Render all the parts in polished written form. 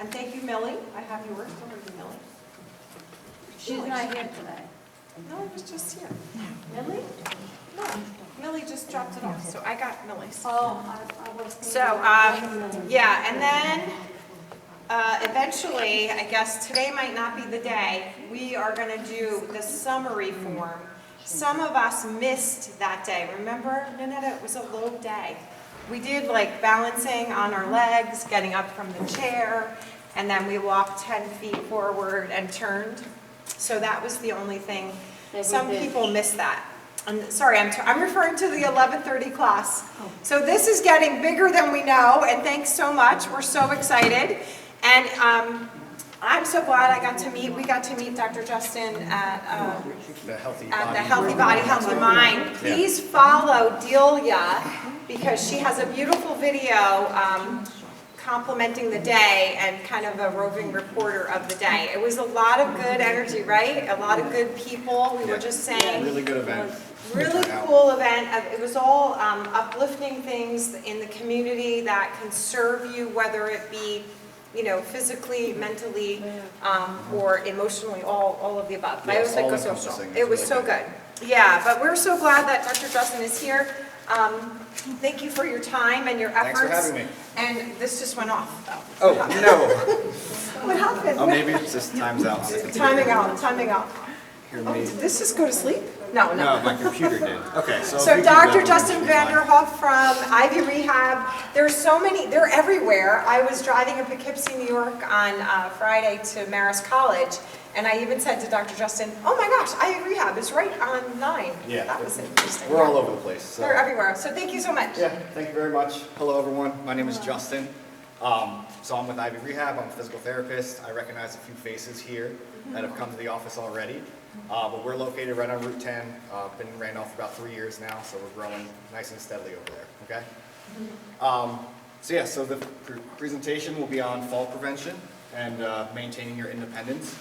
And thank you, Millie. I have yours. Where are you, Millie? She's not here today. No, it was just here. Millie? No, Millie just dropped it off, so I got Millie's. Oh, I was thinking. So, yeah, and then eventually, I guess today might not be the day, we are going to do the summary form. Some of us missed that day. Remember, Nanetta, it was a low day. We did like balancing on our legs, getting up from the chair, and then we walked 10 feet forward and turned. So that was the only thing. Some people missed that. Sorry, I'm referring to the 11:30 class. So this is getting bigger than we know, and thanks so much. We're so excited. And I'm so glad we got to meet Dr. Justin at The Healthy Body, Healthy Mind. Please follow Delia because she has a beautiful video complimenting the day and kind of a roving reporter of the day. It was a lot of good energy, right? A lot of good people. We were just saying. Really good event. Really cool event. It was all uplifting things in the community that can serve you, whether it be, you know, physically, mentally, or emotionally, all of the above. Yeah, I always like all go social. encompassing. It was so good. Yeah, but we're so glad that Dr. Justin is here. Thank you for your time and your efforts. Thanks for having me. And this just went off. Oh, no. What happened? Oh, maybe it's just time's out. Timing out. Hear Oh, me. did this just go to sleep? No. No, my computer did. Okay, so. So Dr. Justin Vanderhoff from Ivy Rehab, there's so many, they're everywhere. I was driving in Poughkeepsie, New York on Friday to Marist College, and I even said to Dr. Justin, oh my gosh, Ivy Rehab is right on 9. Yeah. That was interesting. We're all over the place. So. They're everywhere, so thank you so much. Yeah, thank you very much. Hello, everyone. My name is Justin. So I'm with Ivy Rehab. I'm a physical therapist. I recognize a few faces here that have come to the office already. But we're located right on Route 10. Been in Randolph for about 3 years now, so we're growing nice and steadily over there, okay? So the presentation will be on fall prevention and maintaining your independence.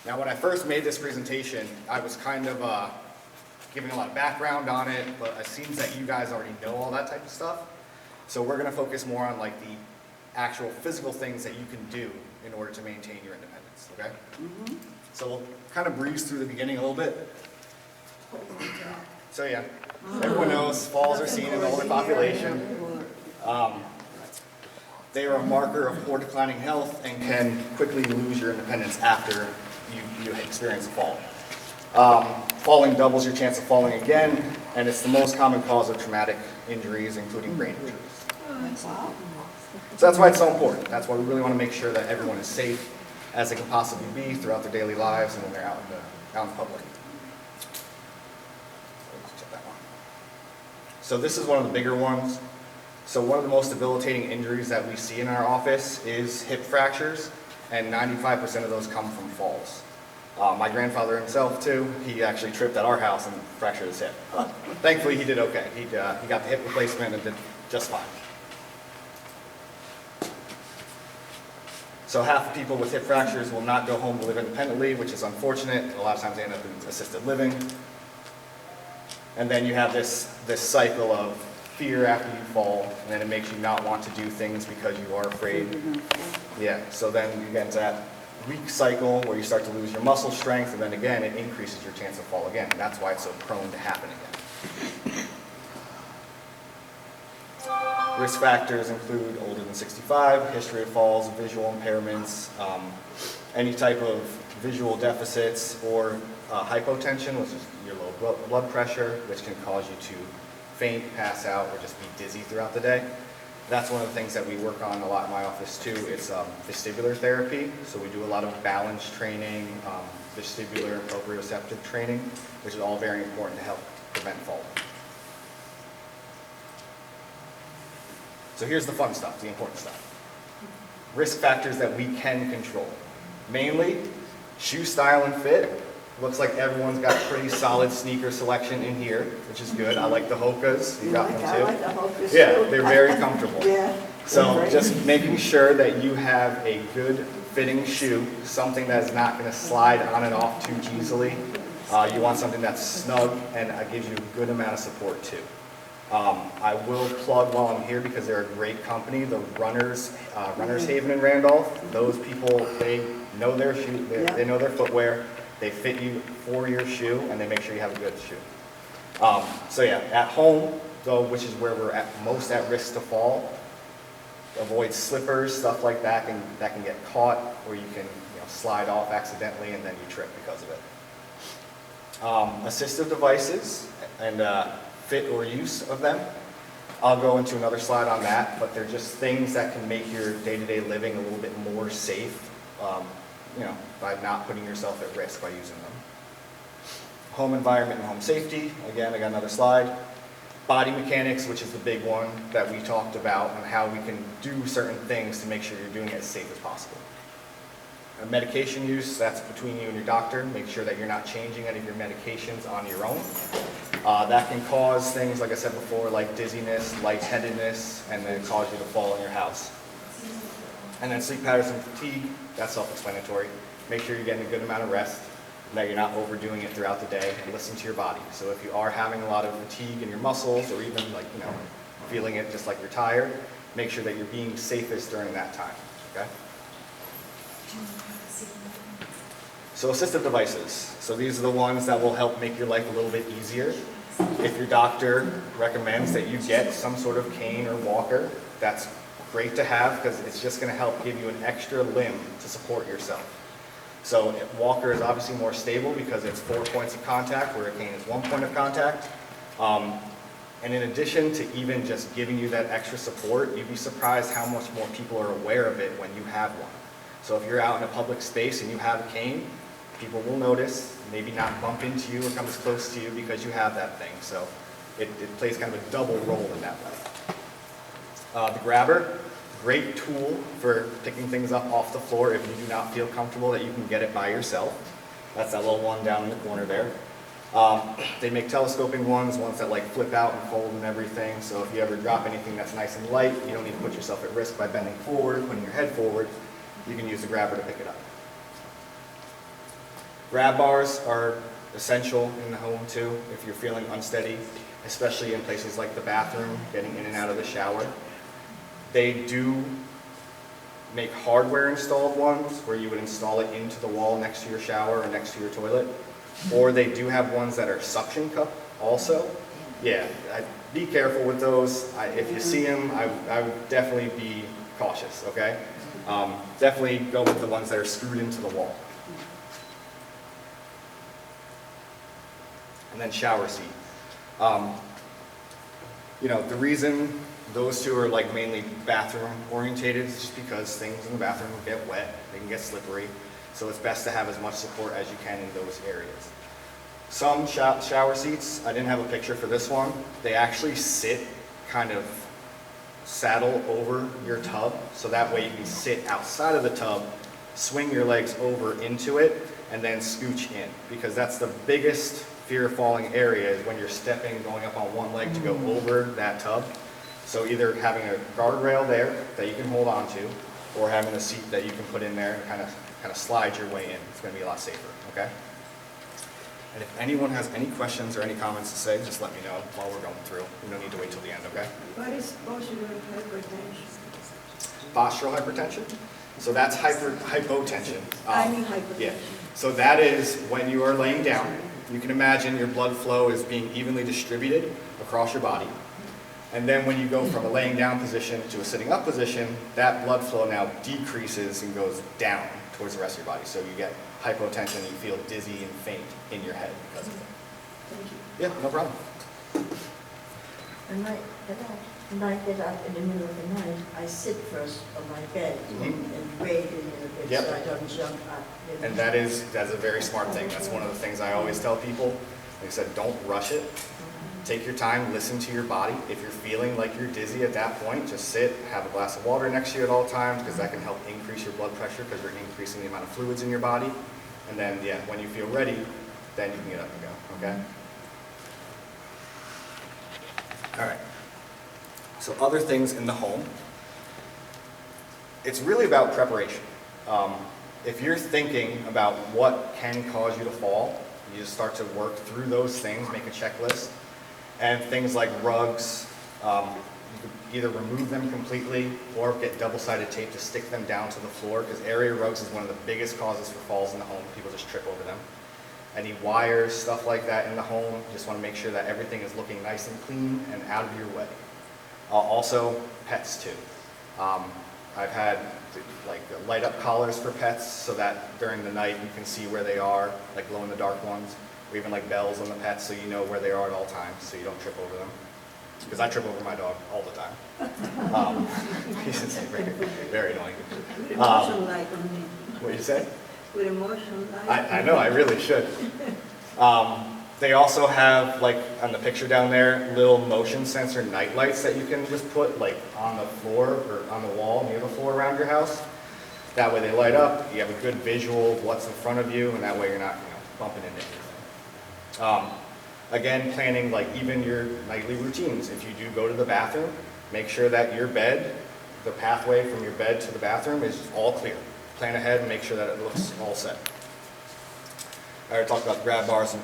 Now, when I first made this presentation, I was kind of giving a lot of background on it, but it seems that you guys already know all that type of stuff. So we're gonna focus more on like the actual physical things that you can do in order to maintain your independence, okay? So we'll kind of breeze through the beginning a little bit. So yeah, everyone knows falls are seen in the older population. They are a marker of poor declining health and can quickly lose your independence after you experience a fall. Falling doubles your chance of falling again, and it's the most common cause of traumatic injuries, including brain injuries. So that's why it's so important. That's why we really want to make sure that everyone is safe as they can possibly be throughout their daily lives and when they're out in public. So this is one of the bigger ones. So one of the most debilitating injuries that we see in our office is hip fractures, and 95% of those come from falls. My grandfather himself too, he actually tripped at our house and fractured his hip. Thankfully he did okay. He got the hip replacement and did just fine. So half the people with hip fractures will not go home to live independently, which is unfortunate. A lot of times they end up in assisted living. And then you have this cycle of fear after you fall, and then it makes you not want to do things because you are afraid. Yeah, so then you get into that weak cycle where you start to lose your muscle strength, and then again, it increases your chance of fall again. And that's why it's so prone to happen again. Risk factors include older than 65, history of falls, visual impairments, any type of visual deficits, or hypotension, which is your low blood pressure, which can cause you to faint, pass out, or just be dizzy throughout the day. That's one of the things that we work on a lot in my office too. It's vestibular therapy. So we do a lot of balance training, vestibular and proprioceptive training, which is all very important to help prevent falling. So here's the fun stuff, the important stuff. Risk factors that we can control. Mainly, shoe style and fit. Looks like everyone's got pretty solid sneaker selection in here, which is good. I like the Hokas. You got them too? I like the Hokas Yeah, too. they're very comfortable. Yeah. So just making sure that you have a good fitting shoe, something that's not going to slide on and off too easily. You want something that's snug and gives you a good amount of support too. I will plug while I'm here because they're a great company, the Runners Haven in Randolph. Those people, they know their shoe, they know their footwear, they fit you for your shoe, and they make sure you have a good shoe. So yeah, at home, though, which is where we're most at risk to fall, avoid slippers, stuff like that can get caught, or you can slide off accidentally and then you trip because of it. Assistive devices and fit or use of them. I'll go into another slide on that, but they're just things that can make your day-to-day living a little bit more safe, by not putting yourself at risk by using them. Home environment and home safety. Again, I got another slide. Body mechanics, which is the big one that we talked about, and how we can do certain things to make sure you're doing it as safe as possible. Medication use, that's between you and your doctor. Make sure that you're not changing any of your medications on your own. That can cause things, like I said before, like dizziness, lightheadedness, and then cause you to fall in your house. And then sleep patterns and fatigue, that's self-explanatory. Make sure you're getting a good amount of rest, and that you're not overdoing it throughout the day, and listen to your body. So if you are having a lot of fatigue in your muscles, or even feeling it just like you're tired, make sure that you're being safest during that time, okay? So assistive devices. So these are the ones that will help make your life a little bit easier. If your doctor recommends that you get some sort of cane or walker, that's great to have because it's just going to help give you an extra limb to support yourself. So a walker is obviously more stable because it's 4 points of contact, where a cane is 1 point of contact. And in addition to even just giving you that extra support, you'd be surprised how much more people are aware of it when you have one. So if you're out in a public space and you have a cane, people will notice, maybe not bump into you or come as close to you because you have that thing. So it plays kind of a double role in that way. The grabber, great tool for picking things up off the floor if you do not feel comfortable that you can get it by yourself. That's that little one down in the corner there. They make telescoping ones that like flip out and fold and everything. So if you ever drop anything that's nice and light, you don't need to put yourself at risk by bending forward, putting your head forward. You can use the grabber to pick it up. Grab bars are essential in the home too if you're feeling unsteady, especially in places like the bathroom, getting in and out of the shower. They do make hardware installed ones where you would install it into the wall next to your shower or next to your toilet. Or they do have ones that are suction cup also. Yeah, be careful with those. If you see them, I would definitely be cautious, okay? Definitely go with the ones that are screwed into the wall. And then shower seat. The reason those two are like mainly bathroom orientated is just because things in the bathroom will get wet, they can get slippery. So it's best to have as much support as you can in those areas. Some shower seats, I didn't have a picture for this one, they actually sit kind of saddle over your tub, so that way you can sit outside of the tub, swing your legs over into it, and then scooch in, because that's the biggest fear of falling area is when you're stepping, going up on one leg to go over that tub. So either having a guardrail there that you can hold on to, or having a seat that you can put in there and kind of slide your way in. It's going to be a lot safer, okay? And if anyone has any questions or any comments to say, just let me know while we're going through. We don't need to wait till the end, okay? What is postural hypertension? Postural hypertension? So that's hypotension. I mean hypertension. Yeah. So that is when you are laying down. You can imagine your blood flow is being evenly distributed across your body. And then when you go from a laying down position to a sitting up position, that blood flow now decreases and goes down towards the rest of your body. So you get hypotension, you feel dizzy and faint in your head because of it. Thank you. Yeah, no problem. When I get up in the middle of the night, I sit first on my bed and wait a little bit so I don't jump up. And that's a very smart thing. That's one of the things I always tell people. Like I said, don't rush it. Take your time, listen to your body. If you're feeling like you're dizzy at that point, just sit, have a glass of water next to you at all times, because that can help increase your blood pressure because you're increasing the amount of fluids in your body. And then, when you feel ready, then you can get up and go, okay? All right. So other things in the home. It's really about preparation. If you're thinking about what can cause you to fall, you just start to work through those things, make a checklist. And things like rugs, you could either remove them completely or get double-sided tape to stick them down to the floor, because area rugs is one of the biggest causes for falls in the home. People just trip over them. Any wires, stuff like that in the home, you just want to make sure that everything is looking nice and clean and out of your way. Also, pets too. I've had like light up collars for pets so that during the night you can see where they are, like glow in the dark ones, or even like bells on the pets so you know where they are at all times so you don't trip over them. Because I trip over my dog all the time. He's very, very annoying. With emotion light on me. What did you say? With emotion light. I know, I really should. They also have, like on the picture down there, little motion sensor night lights that you can just put like on the floor or on the wall near the floor around your house. That way they light up, you have a good visual of what's in front of you, and that way you're not, bumping into anything. Again, planning like even your nightly routines. If you do go to the bathroom, make sure that your bed, the pathway from your bed to the bathroom is all clear. Plan ahead and make sure that it looks all set. I already talked about the grab bars and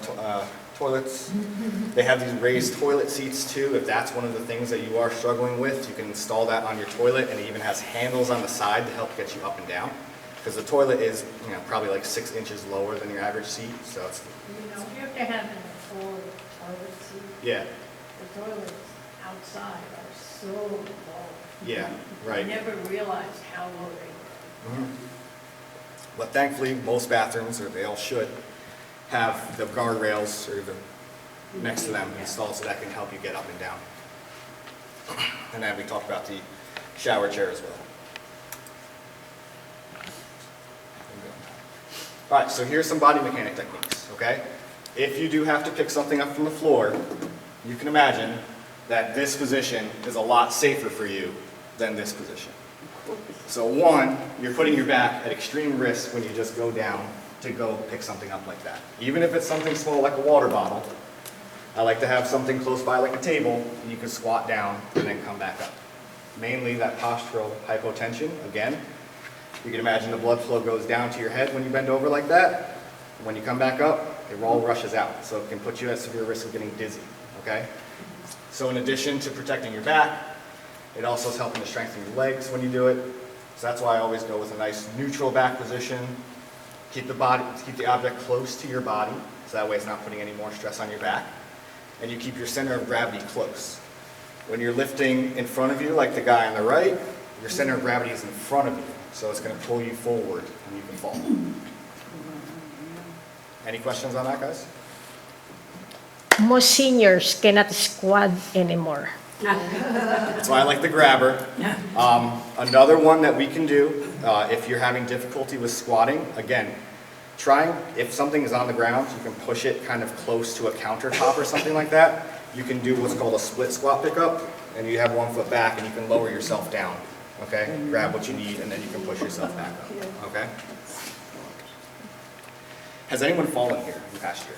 toilets. They have these raised toilet seats too. If that's one of the things that you are struggling with, you can install that on your toilet, and it even has handles on the side to help get you up and down. Because the toilet is, probably like 6 inches lower than your average seat, so it's. If you're having a full toilet seat, Yeah. the toilets outside are so low. Yeah, I right. never realized how low they were. But thankfully, most bathrooms, or they all should, have the guardrails or the next to them installed so that can help you get up and down. And then we talked about the shower chair as well. All right, so here's some body mechanic techniques, okay? If you do have to pick something up from the floor, you can imagine that this position is a lot safer for you than this position. So one, you're putting your back at extreme risk when you just go down to go pick something up like that. Even if it's something small like a water bottle, I like to have something close by like a table, and you can squat down and then come back up. Mainly that postural hypotension, again. You can imagine the blood flow goes down to your head when you bend over like that. When you come back up, it all rushes out, so it can put you at severe risk of getting dizzy, okay? So in addition to protecting your back, it also is helping to strengthen your legs when you do it. So that's why I always go with a nice neutral back position. Keep the object close to your body, so that way it's not putting any more stress on your back. And you keep your center of gravity close. When you're lifting in front of you, like the guy on the right, your center of gravity is in front of you, so it's going to pull you forward and you can fall. Any questions on that, guys? Most seniors cannot squat anymore. That's why I like the grabber. Another one that we can do, if you're having difficulty with squatting, again, if something is on the ground, you can push it kind of close to a countertop or something like that. You can do what's called a split squat pickup, and you have 1 foot back and you can lower yourself down, okay? Grab what you need and then you can push yourself back up, okay? Has anyone fallen here in the past year?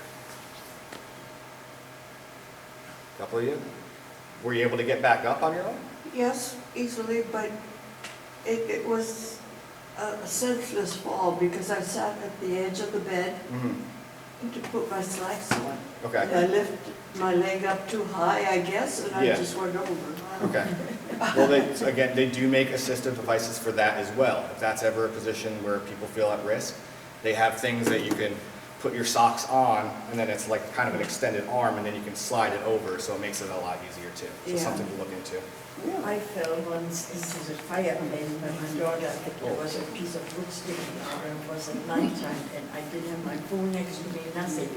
A couple of you? Were you able to get back up on your own? Yes, easily, but it was a senseless fall because I sat at the edge of the bed to put my slacks on. Okay. And I lifted my leg up too high, I guess, and I Yeah. just went over. Okay. Well, they do make assistive devices for that as well. If that's ever a position where people feel at risk, they have things that you can put your socks on, and then it's like kind of an extended arm, and then you can slide it over, so it makes it a lot easier too. So Yeah. something to look into. I fell once into the fireplace by my daughter. There was a piece of wood sticking out, and it was at nighttime, and I didn't have my phone next to me, nothing.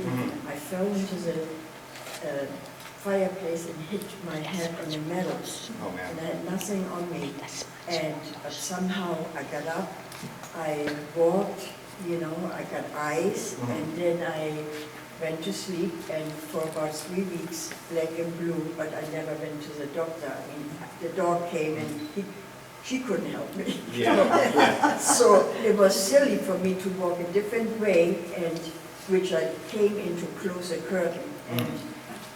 I fell into the fireplace and hit my head on the metal. Oh, man. And I had nothing on me. But somehow I got up, I walked, I got ice, and then I went to sleep, and for about 3 weeks, black and blue, but I never went to the doctor. I mean, the dog came and she couldn't help me. Yeah. So it was silly for me to walk a different way, and which I came in to close a curtain, and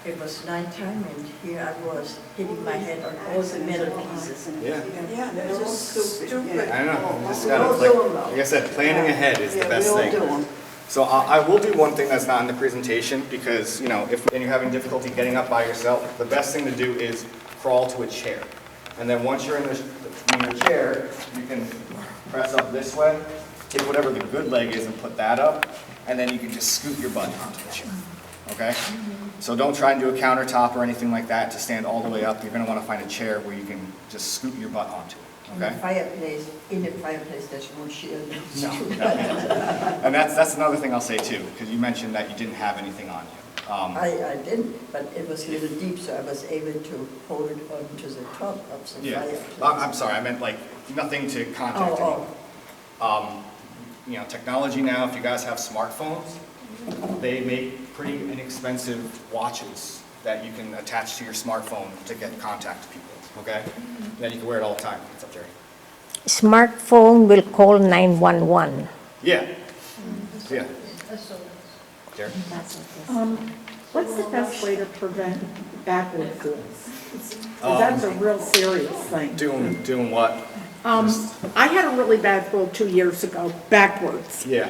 it was nighttime, and here I was hitting my head on all the metal pieces. Yeah. Yeah, that's just stupid. I know. You just We gotta, all do them, like I said, planning ahead is the best we all thing. do them. So I will do one thing that's not in the presentation because, you know, if you're having difficulty getting up by yourself, the best thing to do is crawl to a chair. And then once you're in your chair, you can press up this way, take whatever the good leg is and put that up, and then you can just scoot your butt onto the chair, okay? So don't try and do a countertop or anything like that to stand all the way up. You're gonna wanna find a chair where you can just scoot your butt onto it, okay? In the fireplace, there's no shield. No. And that's another thing I'll say too, because you mentioned that you didn't have anything on you. I didn't, but it was a little deep, so I was able to hold it onto the top of the Yeah, fireplace. I'm sorry, I meant like nothing to contact Oh, anyone. You know, technology now, if you guys have smartphones, they make pretty inexpensive watches that you can attach to your smartphone to get contact to people, okay? Then you can wear it all the time. What's up, Jerry? Smartphone will call 911. Yeah. Yeah. Jerry? What's the best way to prevent backward falls? 'Cause that's a real serious thing. Doing what? I had a really bad fall 2 years ago, backwards, Yeah.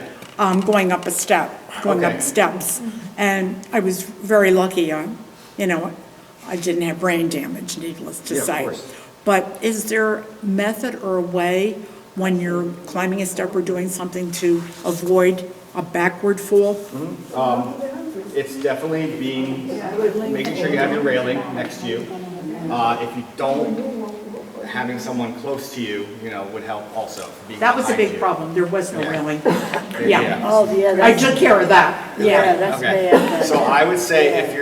going up Okay. up steps. And I was very lucky, you know, I didn't have brain damage, needless to Yeah, of say. course. But is there a method or a way when you're climbing a step or doing something to avoid a backward fall? It's definitely making sure you have your railing next to you. If you don't, having someone close to you, you know, would help also. Being That was a behind big you. problem, there was no Yeah. railing. Yeah. Yeah, Oh, yeah. I took care of that, yeah. That's Okay. bad. So I would say if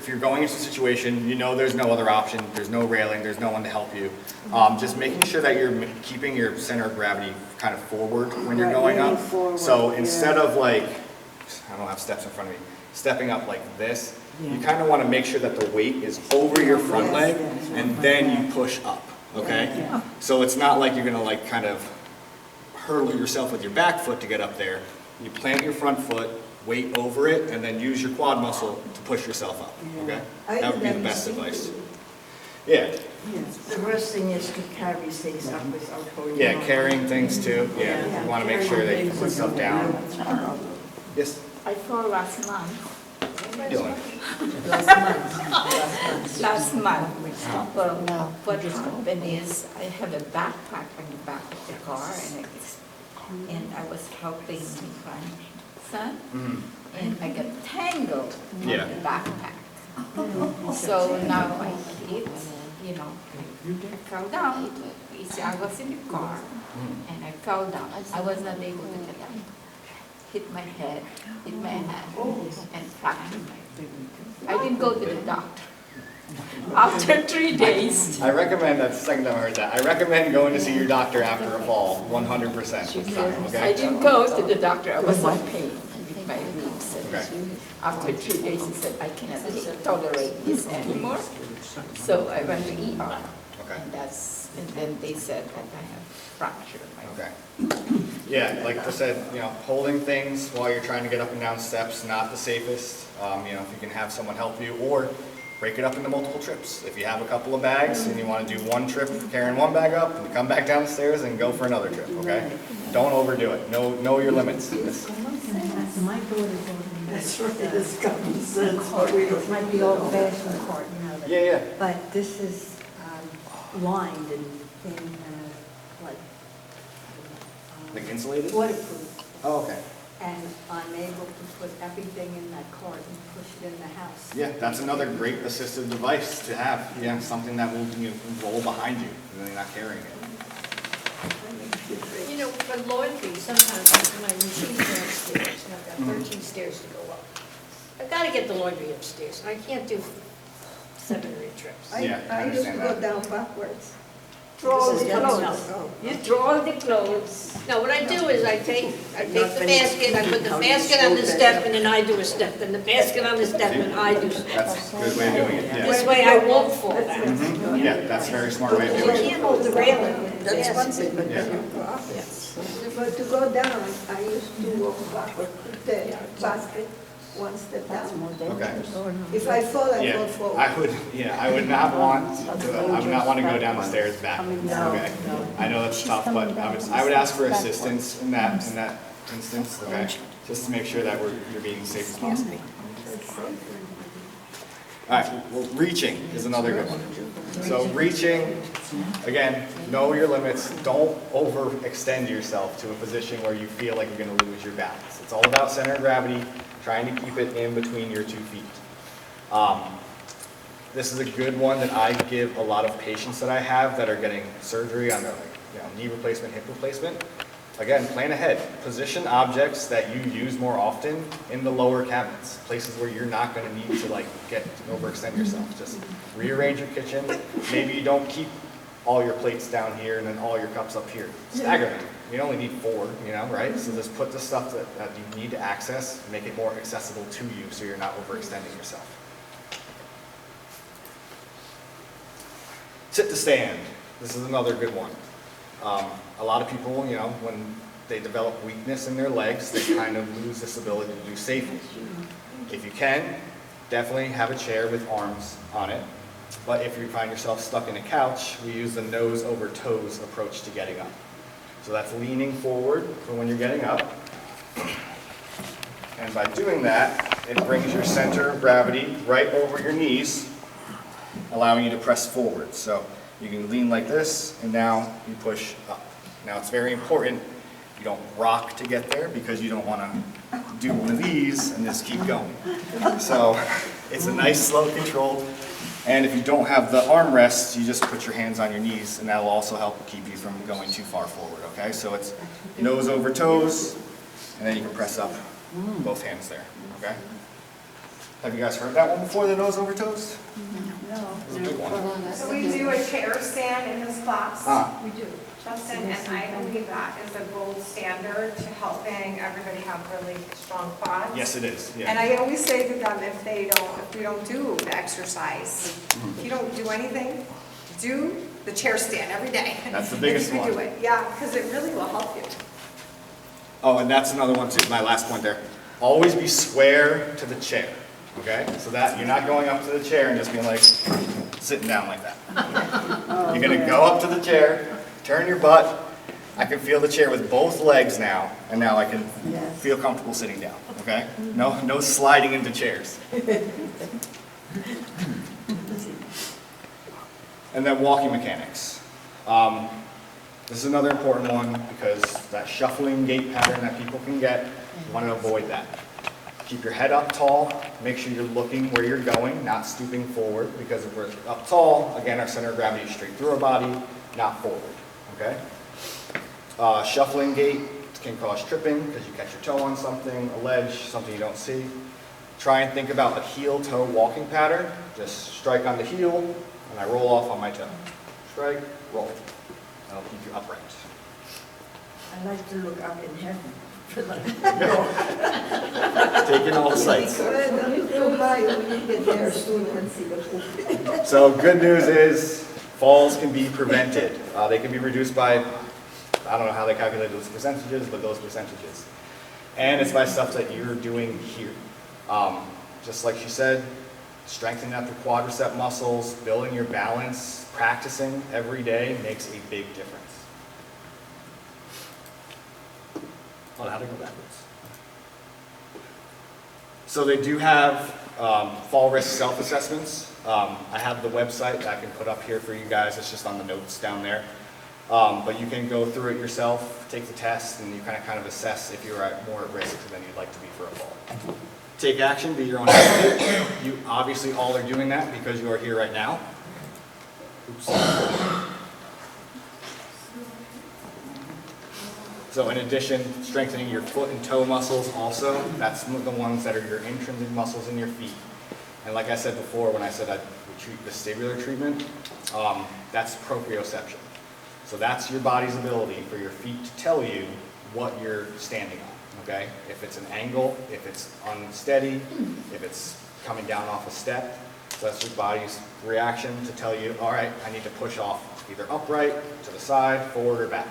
you're going into a situation, you know there's no other option, there's no railing, there's no one to help you. Just making sure that you're keeping your center of gravity kind of forward when you're going leaning up. forward, So instead of like, I don't have steps in front of me, stepping up like this, you kind of want to make sure that the weight is over your front leg and then you push up, okay? So it's not like you're gonna like kind of hurdle yourself with your back foot to get up there. You plant your front foot, weight over it, and then use your quad muscle to push yourself up, okay? That would be the best advice. Yeah, The worst thing is to carry things up without holding on. yeah, carrying things too, yeah. You want to make sure that you can put stuff down. Yes, I fell last month. Dylan? Last month. Well, what happened is I have a backpack on the back of the car and I was helping my grandson and I got tangled in Yeah. the backpack. So now I hit, you know, I fell down. You see, I was in the car and I fell down. I was not able to get up. Hit my head, hit my hand, and fractured my. I didn't go to the doctor. After 3 days, I recommend, that's the second time I heard that, I recommend going to see your doctor after a fall, 100% of the time, I okay? didn't go to the doctor. I was in pain with my ribs. Okay. After 3 days, he said, I cannot tolerate this anymore. So I went to ER. Okay. And then they said that I have fractured my. Okay. Yeah, like I said, you know, holding things while you're trying to get up and down steps, not the safest. You know, if you can have someone help you, or break it up into multiple trips. If you have a couple of bags and you want to do one trip carrying one bag up and come back down the stairs and go for another trip, okay? Don't overdo it. Know your limits. That's right, it's common sense, but we don't. Might be old fashioned court, you know. Yeah, yeah. But this is lined in like Like insulated? waterproof. Oh, okay. And I'm able to put everything in that cart and push it in the house. Yeah, that's another great assistive device to have. Yeah, something that will, you know, roll behind you and then you're not carrying it. You know, for laundry, sometimes my machines are upstairs, and I've got 13 stairs to go up. I've got to get the laundry upstairs, and I can't do 7 or 8 trips. Yeah, I I used to understand go that. down backwards. Throw all the This is clothes. no. You throw all the clothes. No, what I do is I take the basket, I put the basket on the step, and then I do a step, then the basket on the step, and I do step. That's a good way of doing it, yeah. This way I won't fall down. Yeah, that's a very smart way of You doing it. can't hold the railing. That's one Yes. thing, but Yeah. then you go up. But to go down, I used to walk backward, put the basket one step down. Okay. If I fall, I Yeah, fall forward. I would not want to go down the stairs backwards, okay? I know that's tough, but I would ask for assistance in that instance, okay? just to make sure that you're being as safe as possible. All right, well, reaching is another good one. So reaching, again, know your limits. Don't overextend yourself to a position where you feel like you're going to lose your balance. It's all about center of gravity, trying to keep it in between your 2 feet. This is a good one that I give a lot of patients that I have that are getting surgery on their knee replacement, hip replacement. Again, plan ahead. Position objects that you use more often in the lower cabinets, places where you're not going to need to overextend yourself. Just rearrange your kitchen. Maybe you don't keep all your plates down here and then all your cups up here. Stagger them. You only need 4, right? So just put the stuff that you need to access, make it more accessible to you so you're not overextending yourself. Sit to stand. This is another good one. A lot of people, when they develop weakness in their legs, they kind of lose this ability to do safely. If you can, definitely have a chair with arms on it. But if you find yourself stuck in a couch, we use the nose over toes approach to getting up. So that's leaning forward for when you're getting up. And by doing that, it brings your center of gravity right over your knees, allowing you to press forward. So you can lean like this, and now you push up. Now it's very important you don't rock to get there because you don't want to do one of these and just keep going. So it's a nice, slow, controlled. And if you don't have the armrests, you just put your hands on your knees, and that will also help keep you from going too far forward, okay? So it's nose over toes, and then you can press up both hands there, okay? Have you guys heard that one before, the nose over toes? No. It's a good one. So we do a chair stand in this class. We do. Justin, and I believe that is a gold standard to helping everybody have really strong quads. Yes, it is, And yeah. I always say to them, if we don't do the exercise, if you don't do anything, do the chair stand every day. That's the biggest If you one. do it, yeah, because it really will help you. Oh, and that's another one too, my last point there. Always be square to the chair, okay? So that you're not going up to the chair and just being like, sitting down like that. You're gonna go up to the chair, turn your butt. I can feel the chair with both legs now, and now I can feel comfortable sitting down, okay? No sliding into chairs. And then walking mechanics. This is another important one because that shuffling gait pattern that people can get, you want to avoid that. Keep your head up tall, make sure you're looking where you're going, not stooping forward, because if we're up tall, again, our center of gravity is straight through our body, not forward, okay? Shuffling gait can cause tripping because you catch your toe on something, a ledge, something you don't see. Try and think about a heel-toe walking pattern. Just strike on the heel, and I roll off on my toe. Strike, roll. That'll keep you upright. I like to look up in heaven. Taking all the sights. So high when you get there, so you can see the whole. So good news is falls can be prevented. They can be reduced by, I don't know how they calculate those percentages, but those percentages. And it's by stuff that you're doing here. Just like she said, strengthening out the quadricep muscles, building your balance, practicing every day makes a big difference. Oh, how to go backwards. So they do have fall risk self-assessments. I have the website that I can put up here for you guys. It's just on the notes down there. But you can go through it yourself, take the test, and you kind of assess if you're more at risk than you'd like to be for a fall. Take action, be your own advocate. You obviously all are doing that because you are here right now. Oops. So in addition, strengthening your foot and toe muscles also. That's the ones that are your intrinsic muscles in your feet. And like I said before, when I said I'd treat vestibular treatment, that's proprioception. So that's your body's ability for your feet to tell you what you're standing on, okay? If it's an angle, if it's unsteady, if it's coming down off a step. So that's your body's reaction to tell you, all right, I need to push off either upright, to the side, forward, or back.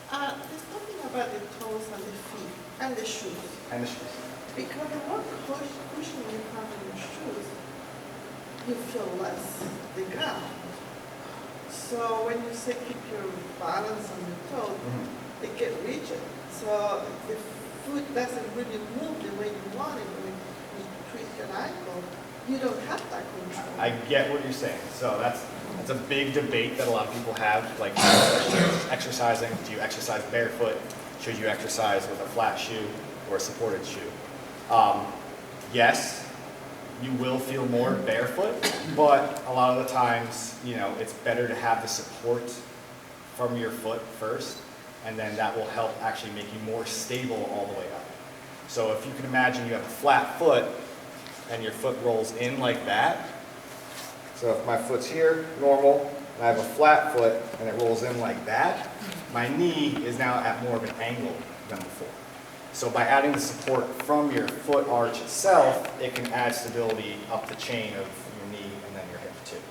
There's something about the toes and the feet and the shoes. And the shoes. Because the more cushion you have in your shoes, you feel less the ground. So when you say keep your balance on your toes, they get rigid. So if foot doesn't really move the way you want it when you tweak your ankle, you don't have that control. I get what you're saying. So that's a big debate that a lot of people have, like especially exercising. Do you exercise barefoot? Should you exercise with a flat shoe or a supported shoe? Yes, you will feel more barefoot, but a lot of the times, you know, it's better to have the support from your foot first, and then that will help actually make you more stable all the way up. So if you can imagine you have a flat foot and your foot rolls in like that. So if my foot's here, normal, and I have a flat foot and it rolls in like that, my knee is now at more of an angle than before. So by adding the support from your foot arch itself, it can add stability up the chain of your knee and then your hip too.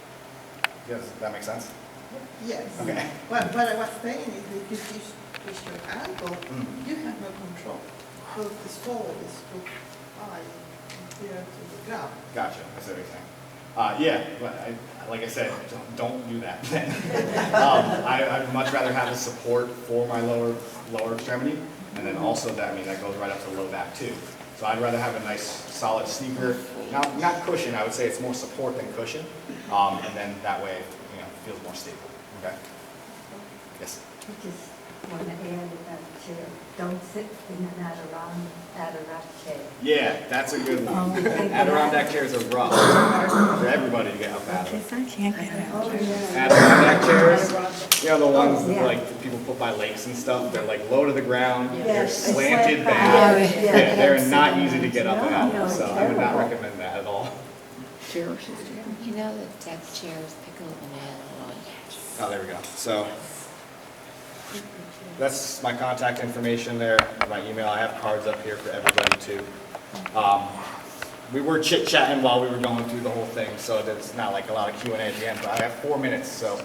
Does that make sense? Yes. Okay. But what I was saying is that if you twist your ankle, you have no control. So the sole is too high compared to the ground. Gotcha, that's everything. Yeah, but like I said, don't do that then. I'd much rather have the support for my lower extremity, and then also that, I mean, that goes right up to the low back too. So I'd rather have a nice solid sneaker, not cushion, I would say it's more support than cushion, and then that way, you know, it feels more stable, okay? Yes? I just want to add about chair. Don't sit in an Adirondack chair. Yeah, that's a good one. Adirondack chairs are rough for everybody to get up out of. Adirondack chairs, you know, the ones that like people put by lakes and stuff, they're like low to the ground, they're slanted back. Yeah, they're not easy to get up and out of, so I would not recommend that at all. Chairs. You know that deck chairs pick up an animal. Oh, there we go. So that's my contact information there, my email. I have cards up here for everybody too. We were chit-chatting while we were going through the whole thing, so there's not like a lot of Q&A at the end, but I have 4 minutes, so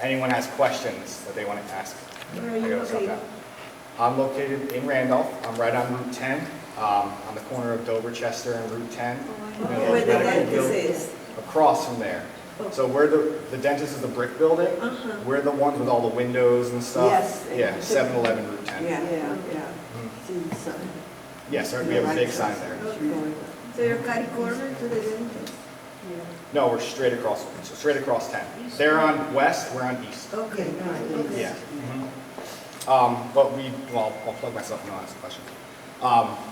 anyone has questions that they want to ask. Where are you located? I'm located in Randolph. I'm right on Route 10, on the corner of Dover-Chester and Route 10. Where the dentist is. Across from there. So where the dentist is the brick building, we're the ones with all the windows and stuff. Yes. Yeah, 7-Eleven Route 10. Yeah. See the sign. Yes, sir, we have a big sign there. So you're cutting corner to the dentist? No, we're straight across 10. They're on west, we're on east. Okay, all right, okay. Yeah. But I'll plug myself and I'll ask a question.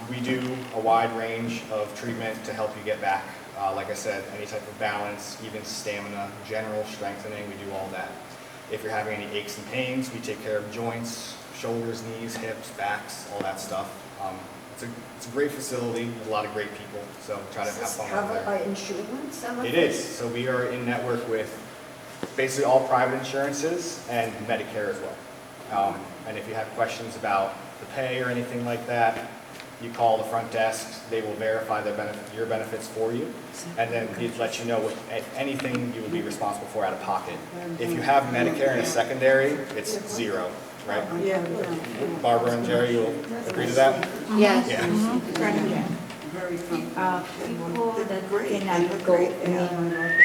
We do a wide range of treatment to help you get back. Like I said, any type of balance, even stamina, general strengthening, we do all that. If you're having any aches and pains, we take care of joints, shoulders, knees, hips, backs, all that stuff. It's a great facility with a lot of great people, so try to have fun over there. Covered by insurance, some of It is. So we are in network with basically all private insurances and Medicare as well. And if you have questions about the pay or anything like that, you call the front desk. They will verify your benefits for you, and then they'll let you know what anything you will be responsible for out of pocket. If you have Medicare in a secondary, it's zero, right? Yeah. Barbara and Jerry, you'll agree to that? Yes. Yeah. Very fun. people that cannot go,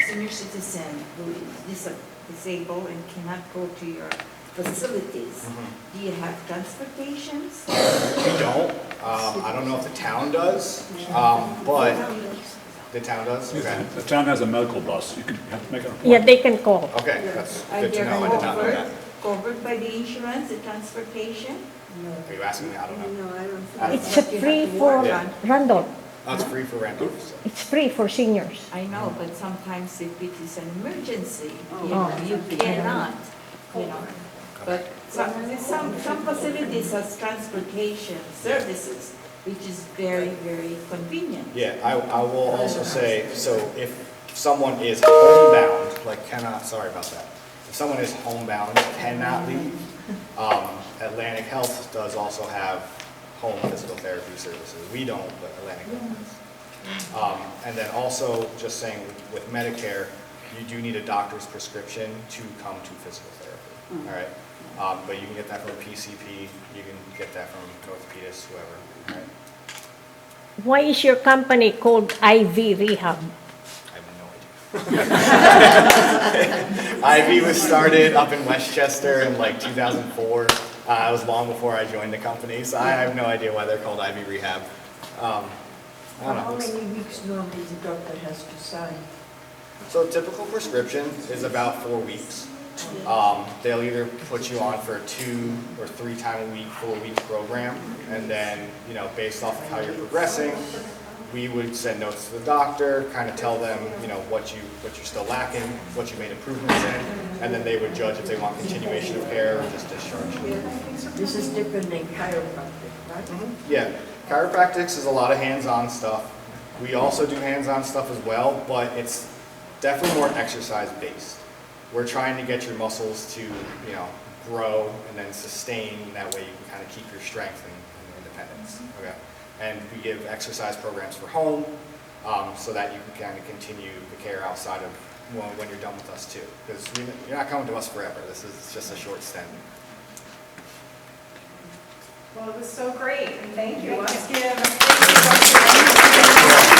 senior citizen who is disabled and cannot go to your facilities. Do you have transportations? We don't. I don't know if the town does, but the town does? Okay. The town has a medical bus. You have to make an Yeah, appointment. they can call. Okay, that's Are good to they know. I did not know that. covered by the insurance, the transportation? Are you asking me? I don't know. No, I don't I think. don't It's free for Yeah. Randolph. Oh, it's free for Randolph. It's free for seniors. I know, but sometimes if it is an emergency, you Oh. know, you cannot, you know. But some facilities has transportation services, which is very, very convenient. Yeah, I will also say, so if someone is homebound, sorry about that. If someone is homebound, cannot leave, Atlantic Health does also have home physical therapy services. We don't, but Atlantic Health does. And then also, just saying, with Medicare, you do need a doctor's prescription to come to physical therapy, all right? But you can get that from PCP, you can get that from an orthopedist, whoever, all right? Why is your company called IV Rehab? I have no idea. IV was started up in Westchester in like 2004. It was long before I joined the company, so I have no idea why they're called IV Rehab. I don't know. How many weeks normally the doctor has to sign? So a typical prescription is about 4 weeks. They'll either put you on for a 2 or 3 time a week, 4-week program, and then, you know, based off of how you're progressing, we would send notes to the doctor, kind of tell them, you know, what you're still lacking, what you made improvements in, and then they would judge if they want continuation of care or just discharge. This is different than chiropractic, right? Yeah, chiropractics is a lot of hands-on stuff. We also do hands-on stuff as well, but it's definitely more exercise-based. We're trying to get your muscles to, you know, grow and then sustain. That way you can kind of keep your strength and independence. Okay. And we give exercise programs for home, so that you can kind of continue the care outside of when you're done with us too. Because you're not coming to us forever. This is just a short stint. Well, it was so great, and thank you. Let's give